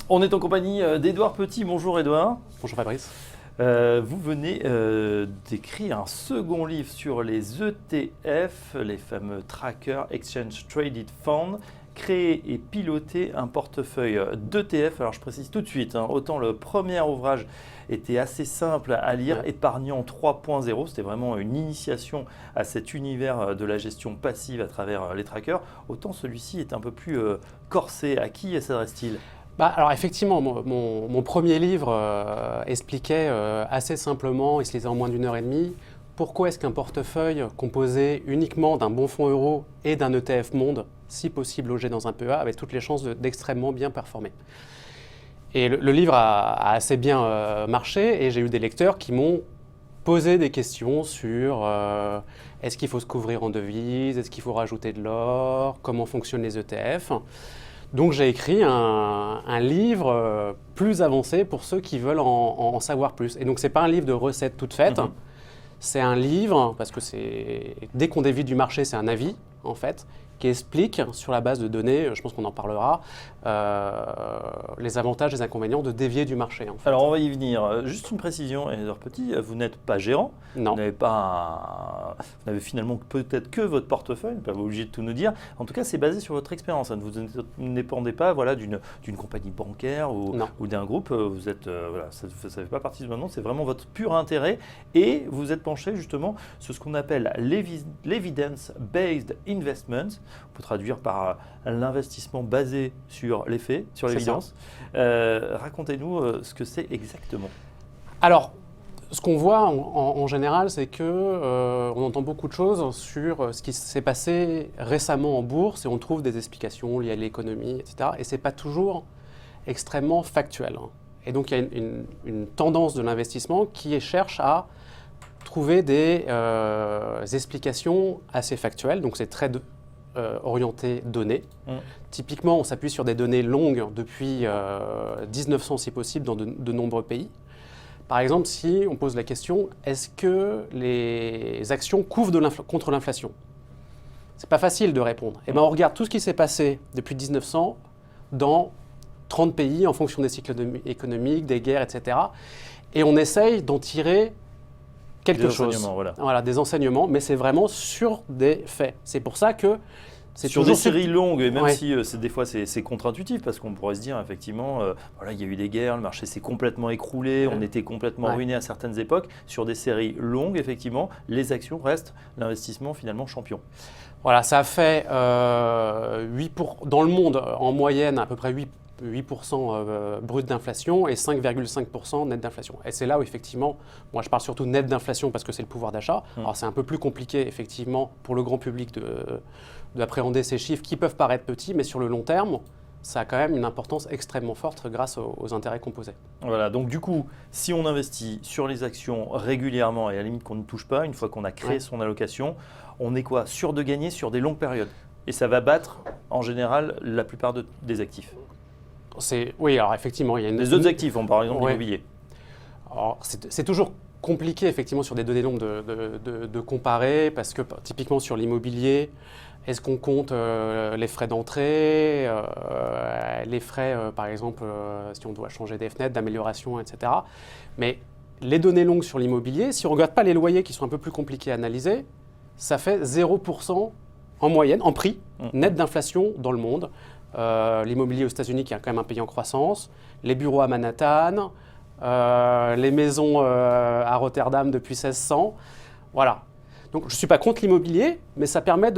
On est en compagnie d'Edouard Petit. Bonjour Edouard. Bonjour Fabrice. Vous venez d'écrire un second livre sur les ETF, les fameux trackers Exchange Traded Fund. Créer et piloter un portefeuille d'ETF. Alors je précise tout de suite, autant le premier ouvrage était assez simple à lire, Épargnant 3.0, c'était vraiment une initiation à cet univers de la gestion passive à travers les trackers, autant celui-ci est un peu plus corsé. À qui s'adresse-t-il ? Alors effectivement, mon premier livre expliquait assez simplement, il se lisait en moins d'1h30, pourquoi est-ce qu'un portefeuille composé uniquement d'un bon fonds euro et d'un ETF monde, si possible logé dans un PEA, avait toutes les chances d'extrêmement bien performer. Et le livre a assez bien marché et j'ai eu des lecteurs qui m'ont posé des questions sur est-ce qu'il faut se couvrir en devises, est-ce qu'il faut rajouter de l'or, comment fonctionnent les ETF. Donc j'ai écrit un livre plus avancé pour ceux qui veulent en savoir plus. Et donc ce n'est pas un livre de recettes toutes faites, c'est un livre, parce que dès qu'on dévie du marché, c'est un avis en fait, qui explique sur la base de données, je pense qu'on en parlera, les avantages et les inconvénients de dévier du marché. En fait. Alors on va y venir. Juste une précision, Edouard Petit, vous n'êtes pas gérant. Non. Vous n'avez finalement peut-être que votre portefeuille, pas obligé de tout nous dire. En tout cas, c'est basé sur votre expérience. Vous ne dépendez pas d'une compagnie bancaire ou d'un groupe. Vous êtes, ça ne fait pas partie de votre nom, c'est vraiment votre pur intérêt. Et vous êtes penché justement sur ce qu'on appelle l'evidence-based investment. On peut traduire par l'investissement basé sur les faits, sur l'évidence. Racontez-nous ce que c'est exactement. Alors, ce qu'on voit en général, c'est qu'on entend beaucoup de choses sur ce qui s'est passé récemment en bourse et on trouve des explications liées à l'économie, etc. Et ce n'est pas toujours extrêmement factuel. Et donc, il y a une tendance de l'investissement qui cherche à trouver des explications assez factuelles. Donc, c'est très orienté données. Typiquement, on s'appuie sur des données longues depuis 1900 si possible dans de nombreux pays. Par exemple, si on pose la question, est-ce que les actions couvrent contre l'inflation ? C'est pas facile de répondre. Et on regarde tout ce qui s'est passé depuis 1900 dans 30 pays en fonction des cycles économiques, des guerres, etc. Et on essaye d'en tirer quelque chose. Voilà, des enseignements, mais c'est vraiment sur des faits. C'est pour ça que c'est sur des séries longues, et même si des fois c'est contre-intuitif, parce qu'on pourrait se dire effectivement, il y a eu des guerres, le marché s'est complètement écroulé, on était complètement ruiné à certaines époques. Sur des séries longues, effectivement, les actions restent l'investissement finalement champion. Voilà, ça a fait dans le monde en moyenne à peu près 8% brut d'inflation et 5,5% net d'inflation. Et c'est là où effectivement, moi je parle surtout net d'inflation parce que c'est le pouvoir d'achat. Alors c'est un peu plus compliqué effectivement pour le grand public d'appréhender ces chiffres qui peuvent paraître petits, mais sur le long terme, ça a quand même une importance extrêmement forte grâce aux intérêts composés. Voilà, donc du coup, si on investit sur les actions régulièrement et à la limite qu'on ne touche pas, une fois qu'on a créé son allocation, on est quoi ? Sûr de gagner sur des longues périodes. Et ça va battre en général la plupart des actifs. Oui, alors effectivement, il y a les autres actifs, par exemple l'immobilier. Alors c'est toujours compliqué effectivement sur des données longues de comparer parce que typiquement sur l'immobilier, est-ce qu'on compte les frais d'entrée, les frais par exemple si on doit changer des fenêtres, d'amélioration, etc. Mais les données longues sur l'immobilier, si on ne regarde pas les loyers qui sont un peu plus compliqués à analyser, ça fait 0% en moyenne, en prix, net d'inflation dans le monde. L'immobilier aux États-Unis qui est quand même un pays en croissance, les bureaux à Manhattan, les maisons à Rotterdam depuis 1600. Voilà. Donc je ne suis pas contre l'immobilier, mais ça permet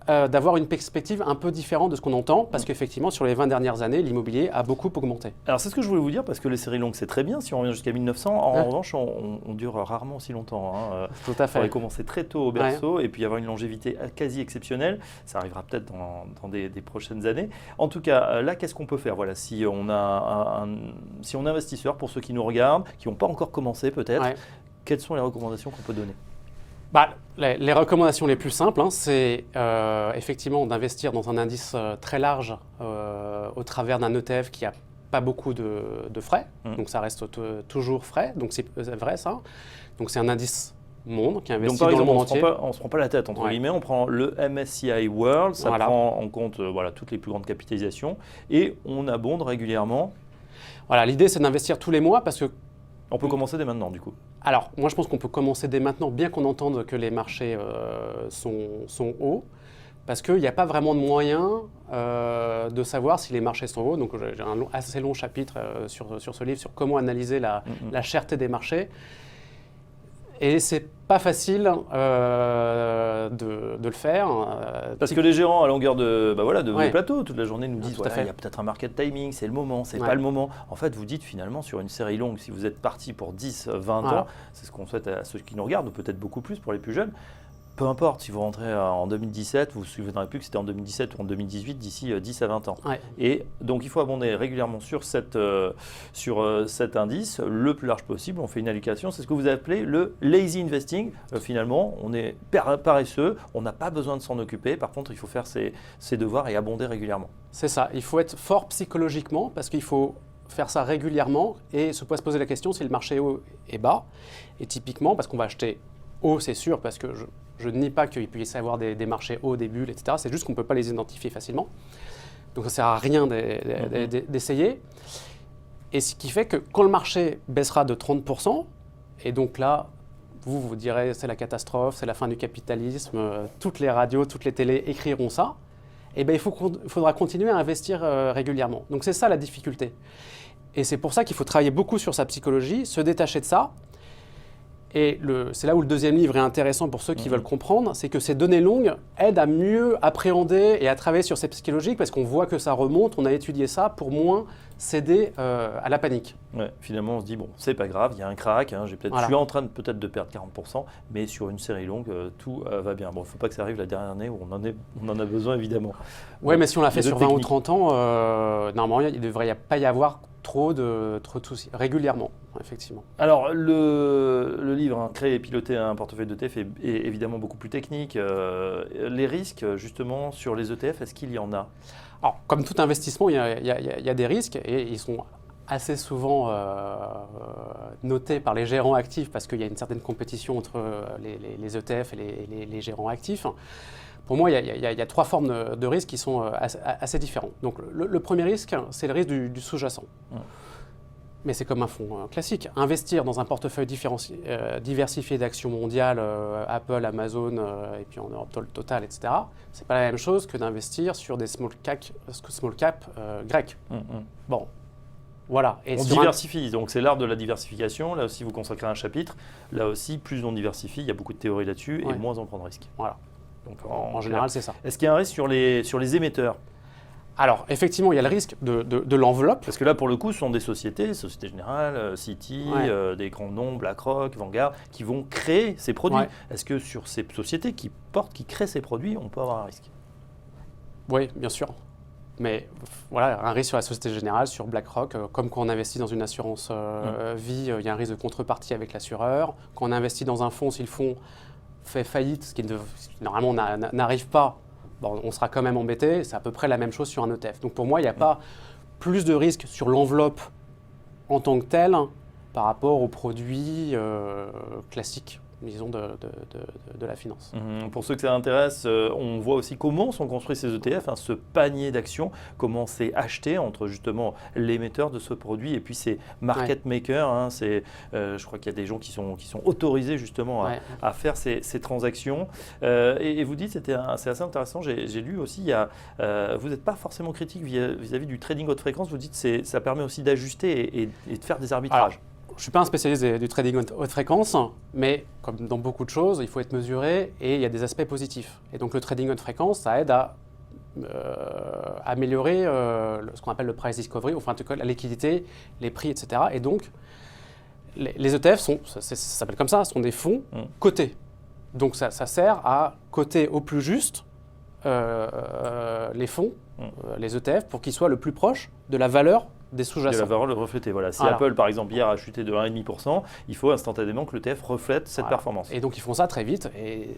d'avoir une perspective un peu différente de ce qu'on entend, parce qu'effectivement, sur les 20 dernières années, l'immobilier a beaucoup augmenté. Alors c'est ce que je voulais vous dire, parce que les séries longues, c'est très bien, si on revient jusqu'à 1900. En revanche, on dure rarement aussi longtemps. Tout à fait. Il faut commencer très tôt au berceau et puis avoir une longévité quasi exceptionnelle. Ça arrivera peut-être dans des prochaines années. En tout cas, là, qu'est-ce qu'on peut faire ? Voilà, si on est investisseur, pour ceux qui nous regardent, qui n'ont pas encore commencé peut-être, quelles sont les recommandations qu'on peut donner ? Les recommandations les plus simples, c'est effectivement d'investir dans un indice très large au travers d'un ETF qui n'a pas beaucoup de frais. Donc ça reste toujours frais, donc c'est vrai ça. Donc c'est un indice monde qui investit dans le monde entier. On ne se prend pas la tête, entre guillemets, on prend le MSCI World, ça prend en compte toutes les plus grandes capitalisations et on abonde régulièrement Voilà, l'idée c'est d'investir tous les mois parce que... On peut commencer dès maintenant du coup. Alors, moi je pense qu'on peut commencer dès maintenant, bien qu'on entende que les marchés sont hauts, parce qu'il n'y a pas vraiment de moyen de savoir si les marchés sont hauts. Donc j'ai un assez long chapitre sur ce livre sur comment analyser la cherté des marchés. Et c'est pas facile de le faire. Parce que les gérants à longueur de plateau, toute la journée nous disent il y a peut-être un market timing, c'est le moment, c'est pas le moment. En fait, vous dites finalement sur une série longue, si vous êtes parti pour 10, 20 ans, c'est ce qu'on souhaite à ceux qui nous regardent, ou peut-être beaucoup plus pour les plus jeunes. Peu importe, si vous rentrez en 2017, vous ne vous souviendrez plus que c'était en 2017 ou en 2018, d'ici 10 à 20 ans. Ouais. Et donc, il faut abonder régulièrement sur cet indice, le plus large possible. On fait une allocation. C'est ce que vous appelez le lazy investing. Finalement, on est paresseux, on n'a pas besoin de s'en occuper. Par contre, il faut faire ses devoirs et abonder régulièrement. C'est ça. Il faut être fort psychologiquement parce qu'il faut faire ça régulièrement et se poser la question si le marché haut est bas. Et typiquement, parce qu'on va acheter haut, c'est sûr, parce que je ne nie pas qu'il puisse y avoir des marchés hauts, des bulles, etc. C'est juste qu'on ne peut pas les identifier facilement. Donc ça ne sert à rien d'essayer. Et ce qui fait que quand le marché baissera de 30%, et donc là, vous direz c'est la catastrophe, c'est la fin du capitalisme, toutes les radios, toutes les télés écriront ça, et bien il faudra continuer à investir régulièrement. Donc c'est ça la difficulté. Et c'est pour ça qu'il faut travailler beaucoup sur sa psychologie, se détacher de ça. Et c'est là où le deuxième livre est intéressant pour ceux qui veulent comprendre, c'est que ces données longues aident à mieux appréhender et à travailler sur ces psychologiques parce qu'on voit que ça remonte, on a étudié ça pour moins céder à la panique. Ouais, finalement, on se dit, bon, c'est pas grave, il y a un crack, je suis en train de perdre 40%, mais sur une série longue, tout va bien. Bon, il ne faut pas que ça arrive la dernière année où on en a besoin, évidemment. Oui, mais si on l'a fait sur 20 ou 30 ans, normalement, il ne devrait pas y avoir trop de soucis, régulièrement, effectivement. Alors, le livre, Créer et piloter un portefeuille d'ETF est évidemment beaucoup plus technique. Les risques, justement, sur les ETF, est-ce qu'il y en a ? Alors, comme tout investissement, il y a des risques et ils sont assez souvent notés par les gérants actifs parce qu'il y a une certaine compétition entre les ETF et les gérants actifs. Pour moi, il y a trois formes de risques qui sont assez différents. Donc, le premier risque, c'est le risque du sous-jacent. Mais c'est comme un fonds classique. Investir dans un portefeuille diversifié d'actions mondiales, Apple, Amazon, et puis en Europe, Total, etc., c'est pas la même chose que d'investir sur des small cap grecs. Bon, voilà. Et on diversifie, donc c'est l'art de la diversification. Là aussi, vous consacrez un chapitre. Là aussi, plus on diversifie, il y a beaucoup de théories là-dessus, et moins on prend de risques. Voilà. Donc, en général, c'est ça. Est-ce qu'il y a un risque sur les émetteurs ? Alors, effectivement, il y a le risque de l'enveloppe. Parce que là, pour le coup, ce sont des sociétés, Société Générale, Citi, des grands noms, BlackRock, Vanguard, qui vont créer ces produits. Ouais. Est-ce que sur ces sociétés qui créent ces produits, on peut avoir un risque ? Oui, bien sûr. Mais voilà, un risque sur la Société Générale, sur BlackRock, comme quand on investit dans une assurance vie, il y a un risque de contrepartie avec l'assureur. Quand on investit dans un fonds, si le fonds fait faillite, ce qui normalement n'arrive pas, bon, on sera quand même embêté. C'est à peu près la même chose sur un ETF. Donc pour moi, il n'y a pas plus de risque sur l'enveloppe en tant que telle par rapport aux produits classiques, disons, de la finance. Pour ceux que ça intéresse, on voit aussi comment sont construits ces ETF, ce panier d'actions, comment c'est acheté entre justement l'émetteur de ce produit et puis ces market makers. Je crois qu'il y a des gens qui sont autorisés justement à faire ces transactions. Et vous dites, c'est assez intéressant, j'ai lu aussi, vous n'êtes pas forcément critique vis-à-vis du trading haute fréquence, vous dites que ça permet aussi d'ajuster et de faire des arbitrages. Je ne suis pas un spécialiste du trading haute fréquence, mais comme dans beaucoup de choses, il faut être mesuré et il y a des aspects positifs. Et donc le trading haute fréquence, ça aide à améliorer ce qu'on appelle le price discovery, enfin en tout cas la liquidité, les prix, etc. Et donc les ETF, ça s'appelle comme ça, sont des fonds cotés. Donc ça sert à coter au plus juste les fonds, les ETF, pour qu'ils soient le plus proches de la valeur des sous-jacents. De la valeur le refléter. Voilà. Si Apple, par exemple, hier a chuté de 1,5%, il faut instantanément que l'ETF reflète cette performance. Et donc, ils font ça très vite. Et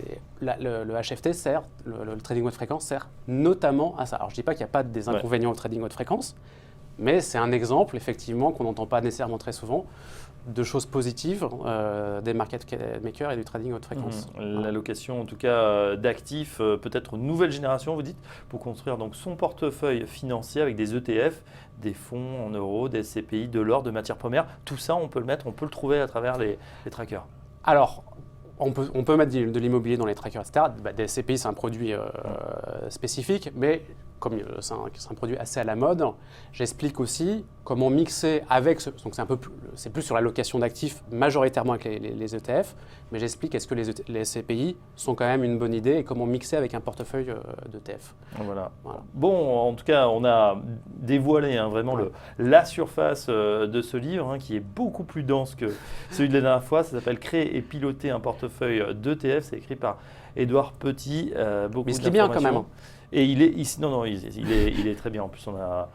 le HFT sert, le trading haute fréquence sert notamment à ça. Alors, je ne dis pas qu'il n'y a pas des inconvénients au trading haute fréquence, mais c'est un exemple, effectivement, qu'on n'entend pas nécessairement très souvent, de choses positives des market makers et du trading haute fréquence. L'allocation en tout cas d'actifs, peut-être nouvelle génération, vous dites, pour construire donc son portefeuille financier avec des ETF, des fonds en euros, des SCPI, de l'or, de matières premières. Tout ça, on peut le trouver à travers les trackers. Alors, on peut mettre de l'immobilier dans les trackers, etc. Des SCPI, c'est un produit spécifique, mais comme c'est un produit assez à la mode, j'explique aussi comment mixer avec donc c'est plus sur la location d'actifs majoritairement avec les ETF, mais j'explique est-ce que les SCPI sont quand même une bonne idée et comment mixer avec un portefeuille d'ETF. Voilà. Bon, en tout cas, on a dévoilé vraiment la surface de ce livre qui est beaucoup plus dense que celui de la dernière fois. Ça s'appelle « Créer et piloter un portefeuille d'ETF ». C'est écrit par Édouard Petit. Mais il se lit bien quand même. Et il est très bien. En plus, on a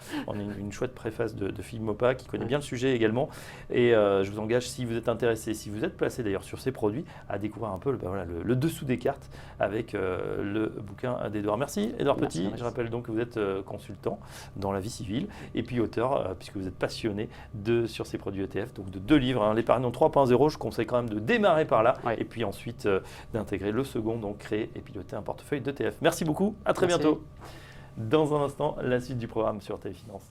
une chouette préface de Philippe Maupas qui connaît bien le sujet également. Et je vous engage, si vous êtes intéressé, si vous êtes placé d'ailleurs sur ces produits, à découvrir un peu le dessous des cartes avec le bouquin d'Édouard. Merci Édouard Petit. Merci. Je rappelle donc que vous êtes consultant dans la vie civile et puis auteur, puisque vous êtes passionné sur ces produits ETF, donc de 2 livres. L'épargne 3.0, je conseille quand même de démarrer par là et puis ensuite d'intégrer le second, donc créer et piloter un portefeuille d'ETF. Merci beaucoup, à très bientôt. Dans un instant, la suite du programme sur Téléfinance.